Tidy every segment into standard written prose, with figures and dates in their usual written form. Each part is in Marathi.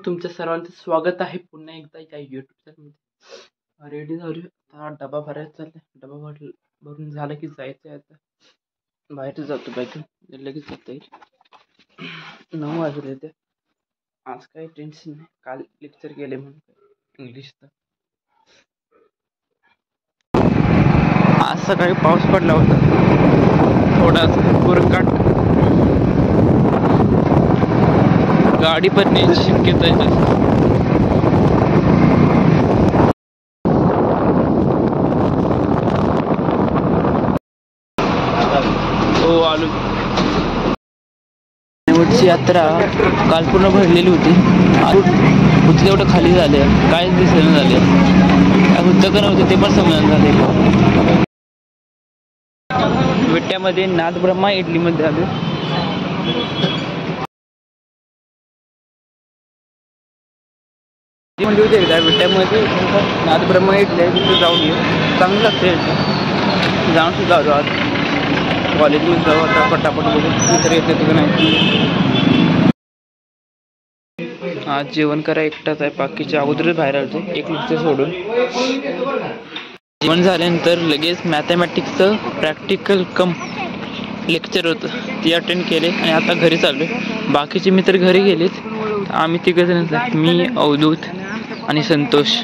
तुमच्या सर्वांचं स्वागत आहे पुन्हा एकदा या युट्यूब चॅनलमध्ये. रेडी झालो आता, डबा भरायचा चाललाय. डबा भरून झालं की जायचं आहे. आता बाहेर जातो, बाईतून लगेच जाता येईल. 9 वाजले ते. आज काही टेन्शन नाही, काल लेक्चर गेले म्हणून इंग्लिशचं. आज सकाळी पाऊस पडला होता, थोडासा कुरकाट. गाडी पण न्यायची शक्यता आहे जास्त. हो आलो. शेवटची यात्रा काल पूर्ण भरलेली होती. होती तेवढं खाली झाले, कायच दिसेना झाले. काय होतं का नव्हतं ते पण समजून झाले. विट्यामध्ये नाथब्रह्मा इडलीमध्ये आलो. ती म्हणजे होती एकदा विट्यामध्ये नाथब्रह्मा इडली आहे, तिथे जाऊन ये, चांगलं लागते. जाऊन सुद्धा आलो आज. कॉलेजमध्ये जाऊ आता पटापट बघू नंतर येते तुझं नाही. आज जेवण करा एकटाच आहे, बाकीच्या अगोदरच बाहेर आलते एक लेक्चर सोडून. जेवण झाल्यानंतर लगेच मॅथमॅटिक्सचं प्रॅक्टिकल कम लेक्चर होतं, ते अटेंड केले आणि आता घरी चाललो. बाकीचे मित्र घरी गेलेत, आम्ही तिघं जण, मी, अवधूत आणि संतोष.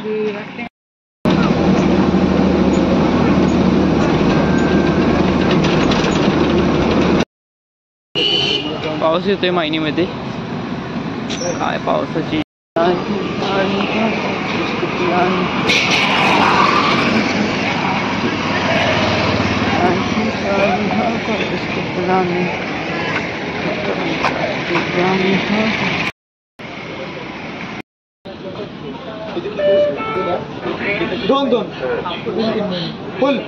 पाऊस येतोय मायनीमध्ये. काय पावसाची दोन फुल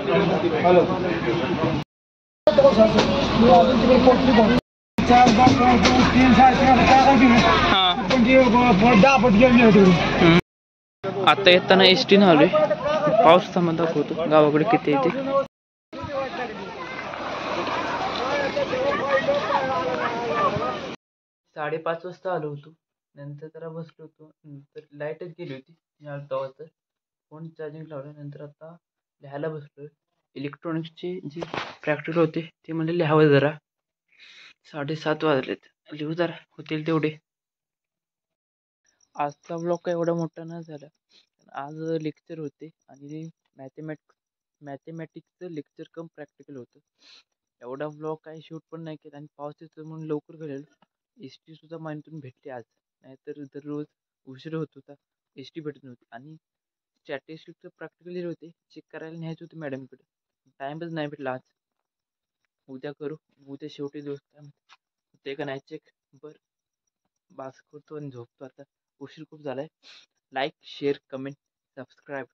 हॅलो. आता येताना एसटी न आलोय. पाऊस थांबा दाखवतो गावाकडे किती येते. 5:30 वाजता आलो होतो. नंतर जरा बसलो होतो, नंतर लाईटच गेली होती. तर फोन चार्जिंग लावल्यानंतर आता लिहायला बसलोय. इलेक्ट्रॉनिक्सचे जे प्रॅक्टिकल होते ते म्हणजे लिहावं जरा. 7:30 वाजलेत, लिहू जरा होतील तेवढे. आजचा ब्लॉग काय एवढा मोठा नाही झाला. आज लेक्चर होते आणि मॅथमॅटिक्सचं लेक्चर कम प्रॅक्टिकल होतं. एवढा ब्लॉग काही शूट पण नाही केला आणि पाऊस येतो म्हणून लवकर गेलेलो. एस टी सुद्धा माहितीतून भेटली आज, नाहीतर दररोज उशीर होत होता, एस टी भेटत नव्हती. आणि स्टॅटिस्टिक्सचं प्रॅक्टिकल लिहिले होते, चेक करायला न्यायचं होतं मॅडमकडे, टाईमच नाही भेटला आज. उद्या करू, उद्या शेवटी दिवस काय ते का नाही चेक. बरं बास करतो आणि झोपतो आता, उशीर खूप झालाय. Like, share, comment, subscribe.